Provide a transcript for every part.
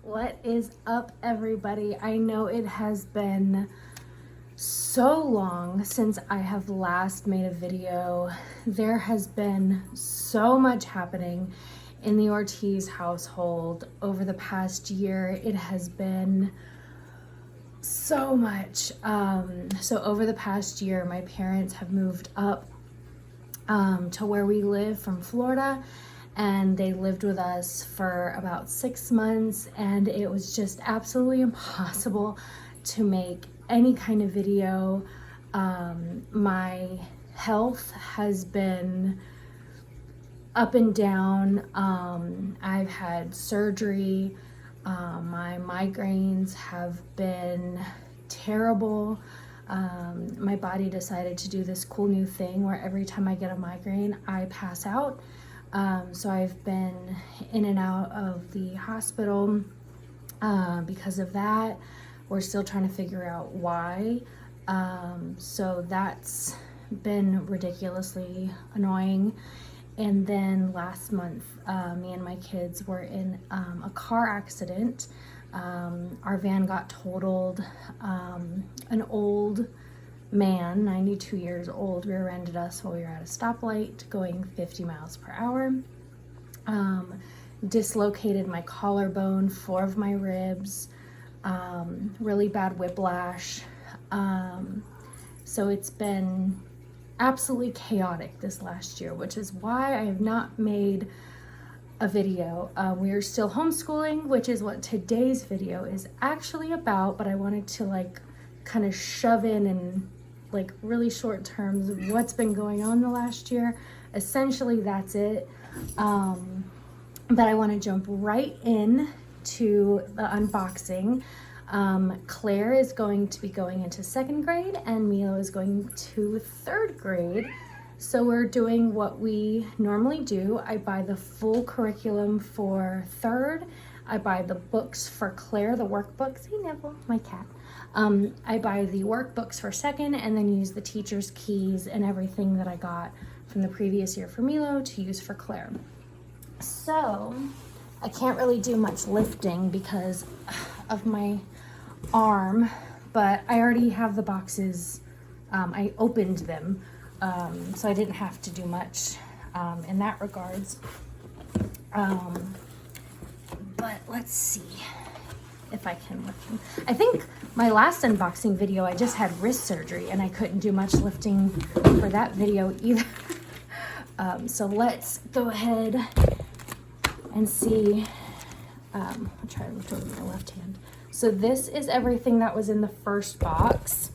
What is up, everybody? I know it has been so long since I have last made a video. There has been so much happening in the Ortiz household over the past year. It has been so much. So over the past year, my parents have moved up to where we live from Florida, and they lived with us for about 6 months, and it was just absolutely impossible to make any kind of video. My health has been up and down. I've had surgery. My migraines have been terrible. My body decided to do this cool new thing where every time I get a migraine, I pass out. So I've been in and out of the hospital because of that. We're still trying to figure out why. So that's been ridiculously annoying. And then last month, me and my kids were in a car accident. Our van got totaled. An old man, 92 years old, rear-ended us while we were at a stoplight going 50 miles per hour. Dislocated my collarbone, 4 of my ribs, really bad whiplash. So it's been absolutely chaotic this last year, which is why I have not made a video. We are still homeschooling, which is what today's video is actually about, but I wanted to kind of shove in really short terms of what's been going on the last year. Essentially, that's it. But I want to jump right in to the unboxing. Claire is going to be going into 2nd grade and Milo is going to 3rd grade. So we're doing what we normally do. I buy the full curriculum for 3rd. I buy the books for Claire, the workbooks. Hey, Neville, my cat. I buy the workbooks for 2nd and then use the teacher's keys and everything that I got from the previous year for Milo to use for Claire. So I can't really do much lifting because of my arm, but I already have the boxes. I opened them, so I didn't have to do much in that regards. But let's see if I can lift them. I think my last unboxing video, I just had wrist surgery and I couldn't do much lifting for that video either. So let's go ahead and see. I'll try to lift over my left hand. So this is everything that was in the first box.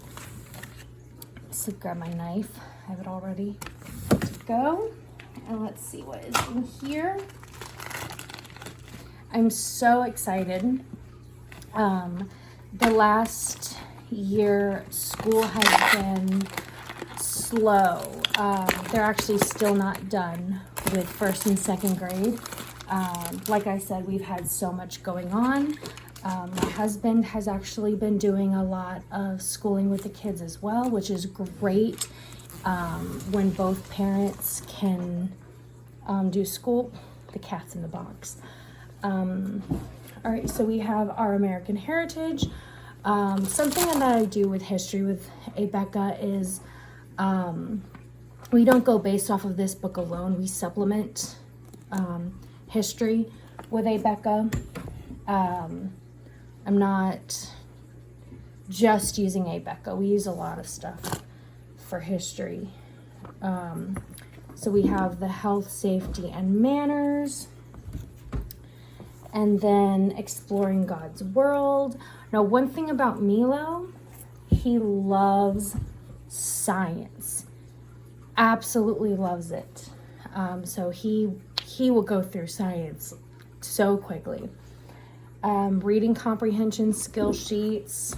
So grab my knife. I have it all ready to go. And let's see what is in here. I'm so excited. The last year, school has been slow. They're actually still not done with 1st and 2nd grade. Like I said, we've had so much going on. My husband has actually been doing a lot of schooling with the kids as well, which is great when both parents can do school. The cat's in the box. All right, so we have our American heritage. Something that I do with history with ABeka is we don't go based off of this book alone. We supplement history with ABeka. I'm not just using ABeka. We use a lot of stuff for history. So we have the health, safety, and manners. And then exploring God's world. Now, one thing about Milo, he loves science. Absolutely loves it. So he will go through science so quickly. Reading comprehension skill sheets.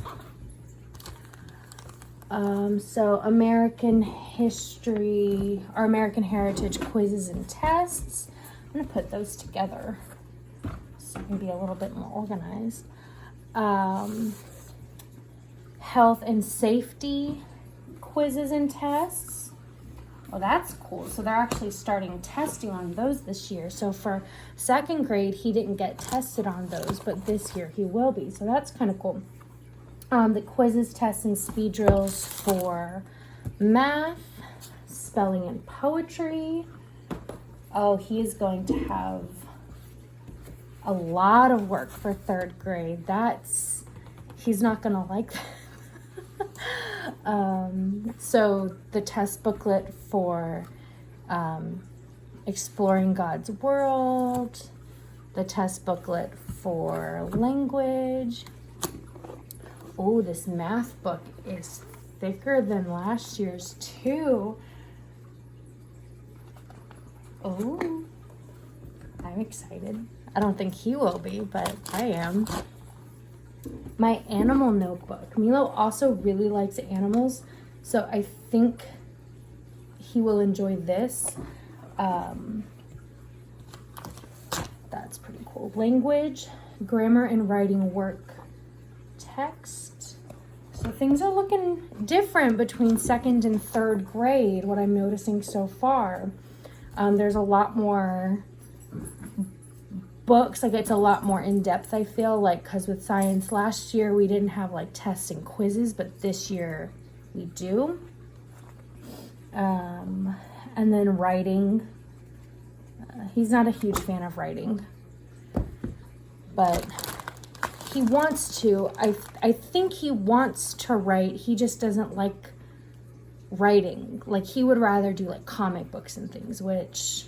So American history, or American heritage quizzes and tests. I'm gonna put those together so I can be a little bit more organized. Health and safety quizzes and tests. Oh, that's cool. So they're actually starting testing on those this year. So for 2nd grade, he didn't get tested on those, but this year he will be. So that's kind of cool. The quizzes, tests, and speed drills for math, spelling, and poetry. Oh, he is going to have a lot of work for 3rd grade. He's not going to like that. So the test booklet for exploring God's world, the test booklet for language. Oh, this math book is thicker than last year's too. Oh, I'm excited. I don't think he will be, but I am. My animal notebook. Milo also really likes animals, so I think he will enjoy this. That's pretty cool. Language, grammar, and writing work text. So things are looking different between 2nd and 3rd grade, what I'm noticing so far. There's a lot more books, like it's a lot more in-depth, I feel like, because with science last year we didn't have like tests and quizzes, but this year we do. And then writing, he's not a huge fan of writing, but he wants to. I think he wants to write, he just doesn't like writing. Like he would rather do like comic books and things, which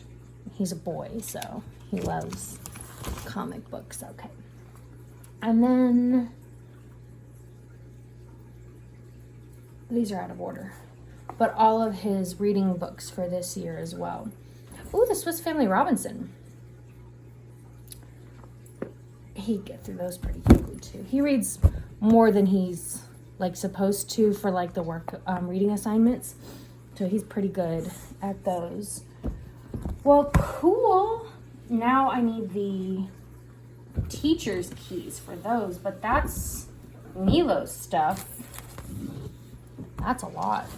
he's a boy, so he loves comic books. Okay. And then these are out of order, but all of his reading books for this year as well. Oh, the Swiss Family Robinson. He'd get through those pretty quickly too. He reads more than he's like supposed to for like the work reading assignments, so he's pretty good at those. Well, cool. Now I need the teacher's keys for those, but that's Milo's stuff. That's a lot.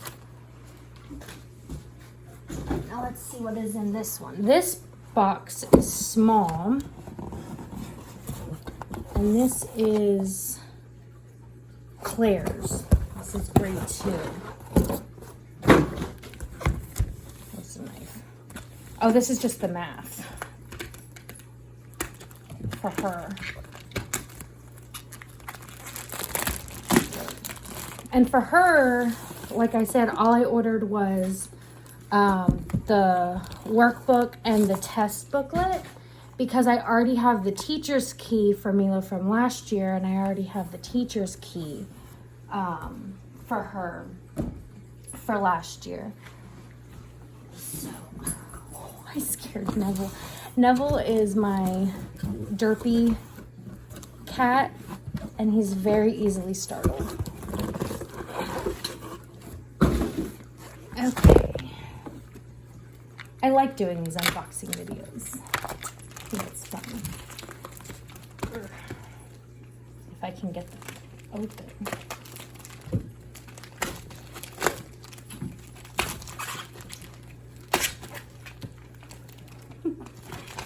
Now let's see what is in this one. This box is small, and this is Claire's. This is grade 2. What's the knife? Oh, this is just the math for her. And for her, like I said, all I ordered was the workbook and the test booklet, because I already have the teacher's key for Milo from last year, and I already have the teacher's key for her for last year. So, oh, I scared Neville. Neville is my derpy cat, and he's very easily startled. Okay. I like doing these unboxing videos. I think it's fun. If I can get them open.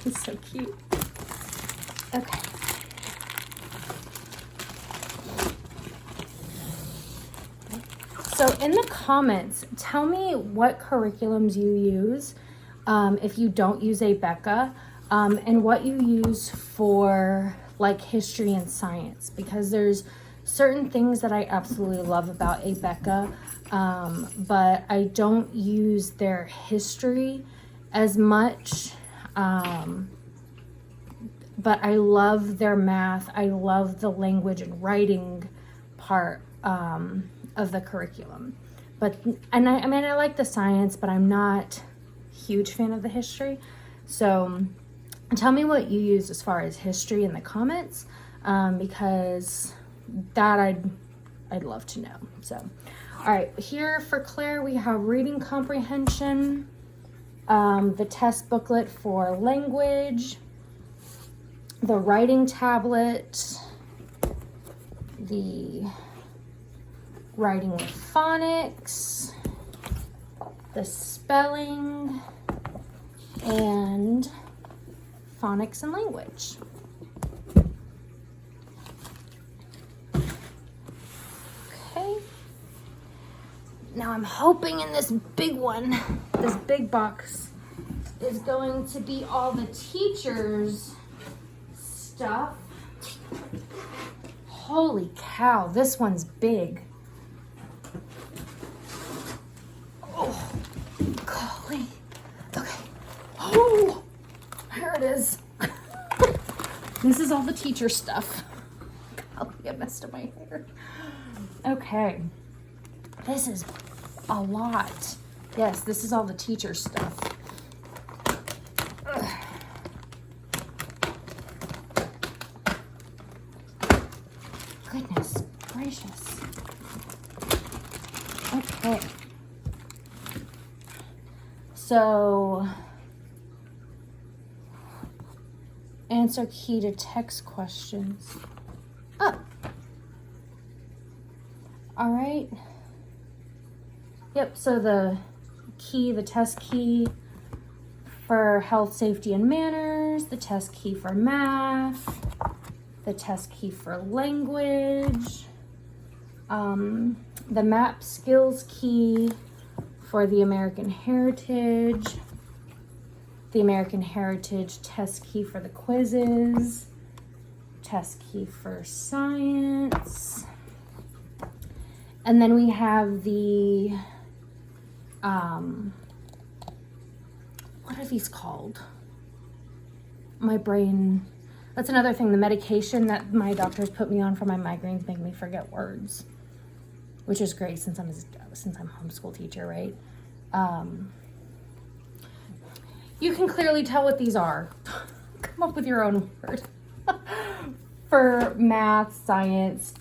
He's so cute. Okay. So in the comments, tell me what curriculums you use if you don't use ABeka, and what you use for like history and science, because there's certain things that I absolutely love about ABeka, but I don't use their history as much. But I love their math. I love the language and writing part of the curriculum. And I like the science, but I'm not a huge fan of the history. So tell me what you use as far as history in the comments, because that I'd love to know. So, all right, here for Claire, we have reading comprehension, the test booklet for language, the writing tablet, the writing with phonics, the spelling, and phonics and language. Okay. Now I'm hoping in this big one, this big box, is going to be all the teachers' stuff. Holy cow, this one's big. Oh, golly. Okay. Oh, here it is. This is all the teacher stuff. Golly, I messed up my hair. Okay. This is a lot. Yes, this is all the teacher stuff. Ugh. Goodness gracious. Okay. So, answer key to text questions. Oh. All right. Yep, so the key, the test key for health, safety, and manners, the test key for math, the test key for language, the map skills key for the American Heritage, the American Heritage test key for the quizzes, test key for science, and then we have the what are these called? My brain, that's another thing, the medication that my doctors put me on for my migraines make me forget words, which is great since I'm homeschool teacher, right? You can clearly tell what these are. Come up with your own word. For math, science.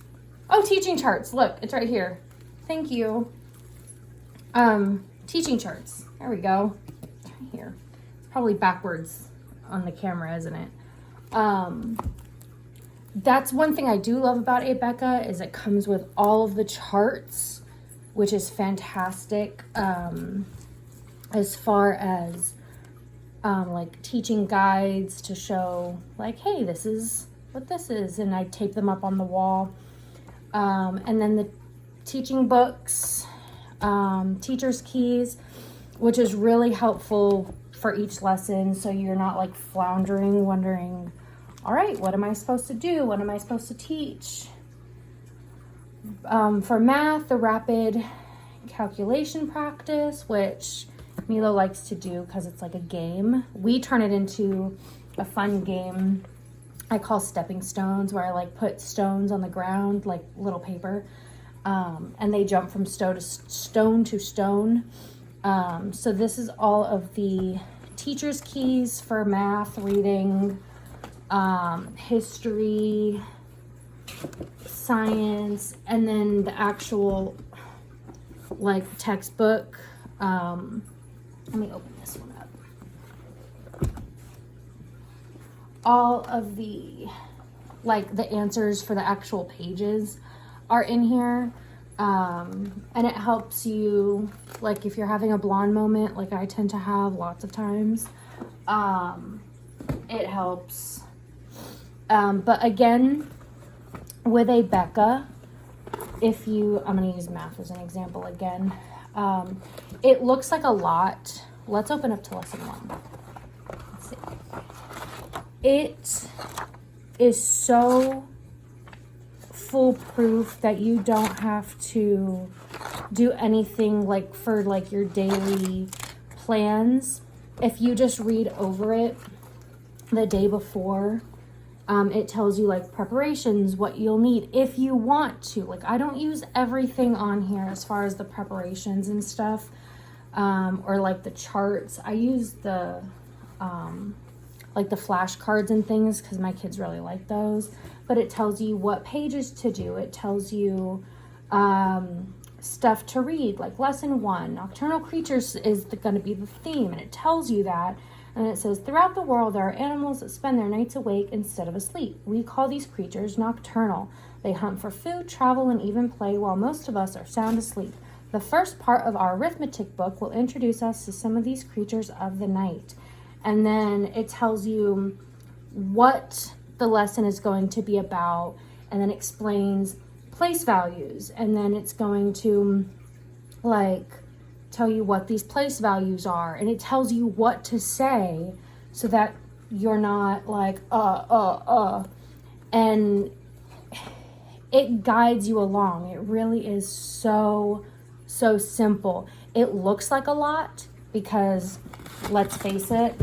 Oh, teaching charts. Look, it's right here. Thank you. Teaching charts. There we go. It's right here. It's probably backwards on the camera, isn't it? That's one thing I do love about ABeka is it comes with all of the charts, which is fantastic. As far as like teaching guides to show like, hey, this is what this is, and I tape them up on the wall. And then the teaching books, teacher's keys, which is really helpful for each lesson, so you're not like floundering, wondering, all right, what am I supposed to do? What am I supposed to teach? For math, the rapid calculation practice, which Milo likes to do because it's like a game. We turn it into a fun game I call stepping stones, where I like put stones on the ground, like little paper, and they jump from stone to stone. So this is all of the teacher's keys for math, reading, history, science, and then the actual like textbook. Let me open this one up. All of the like the answers for the actual pages are in here. And it helps you, like if you're having a blonde moment, like I tend to have lots of times, it helps. But again, with ABeka, if you, I'm going to use math as an example again. It looks like a lot. Let's open up to lesson 1. Let's see. It is so foolproof that you don't have to do anything like for like your daily plans. If you just read over it the day before, it tells you like preparations, what you'll need if you want to. Like I don't use everything on here as far as the preparations and stuff, or like the charts. I use the like the flashcards and things because my kids really like those. But it tells you what pages to do. It tells you stuff to read, like lesson 1, nocturnal creatures is going to be the theme, and it tells you that. And it says, throughout the world, there are animals that spend their nights awake instead of asleep. We call these creatures nocturnal. They hunt for food, travel, and even play, while most of us are sound asleep. The first part of our arithmetic book will introduce us to some of these creatures of the night. And then it tells you what the lesson is going to be about, and then explains place values. And then it's going to like tell you what these place values are, and it tells you what to say so that you're not like and it guides you along. It really is so simple. It looks like a lot because, let's face it,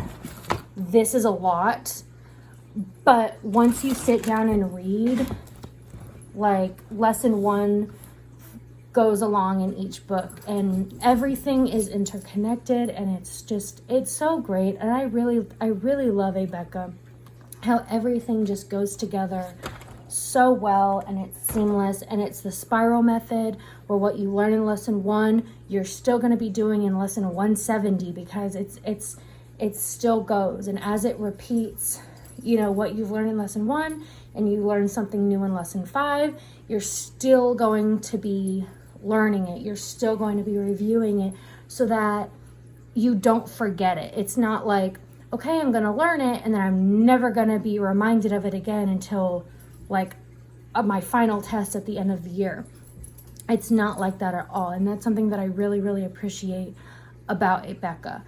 this is a lot, but once you sit down and read, like lesson 1 goes along in each book, and everything is interconnected, and it's so great. And I really love ABeka, how everything just goes together so well, and it's seamless. And it's the spiral method, where what you learn in lesson 1 you're still going to be doing in lesson 170, because it still goes. And as it repeats, you know, what you've learned in lesson 1 and you learn something new in lesson 5, you're still going to be learning it. You're still going to be reviewing it so that you don't forget it. It's not like, okay, I'm going to learn it and then I'm never going to be reminded of it again until like my final test at the end of the year. It's not like that at all. And that's something that I really appreciate about ABeka.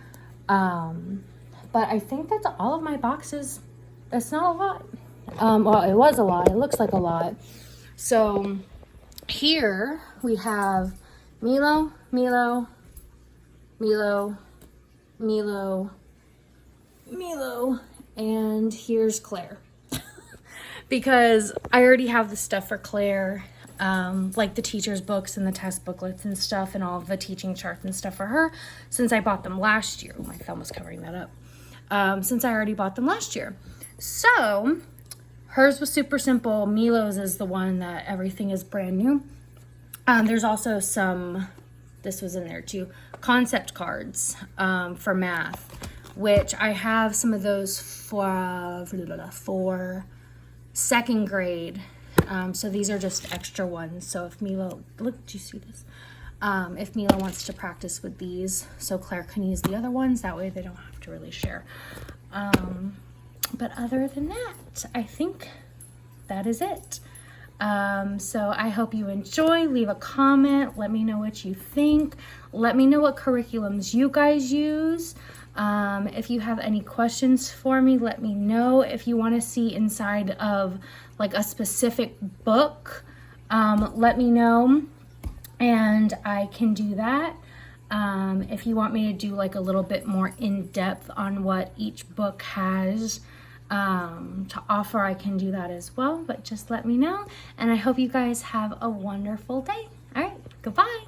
But I think that's all of my boxes. That's not a lot. Well, it was a lot. It looks like a lot. So here we have Milo, and here's Claire. Because I already have the stuff for Claire, like the teacher's books and the test booklets and stuff, and all of the teaching charts and stuff for her, since I bought them last year. My thumb was covering that up. Since I already bought them last year. So hers was super simple. Milo's is the one that everything is brand new. There's also some, this was in there too, concept cards for math, which I have some of those for second grade. So these are just extra ones. So if Milo, look, do you see this? If Milo wants to practice with these, so Claire can use the other ones, that way they don't have to really share. But other than that, I think that is it. So I hope you enjoy. Leave a comment. Let me know what you think. Let me know what curriculums you guys use. If you have any questions for me, let me know. If you want to see inside of like a specific book, let me know and I can do that. If you want me to do like a little bit more in-depth on what each book has to offer, I can do that as well, but just let me know. And I hope you guys have a wonderful day. All right, goodbye.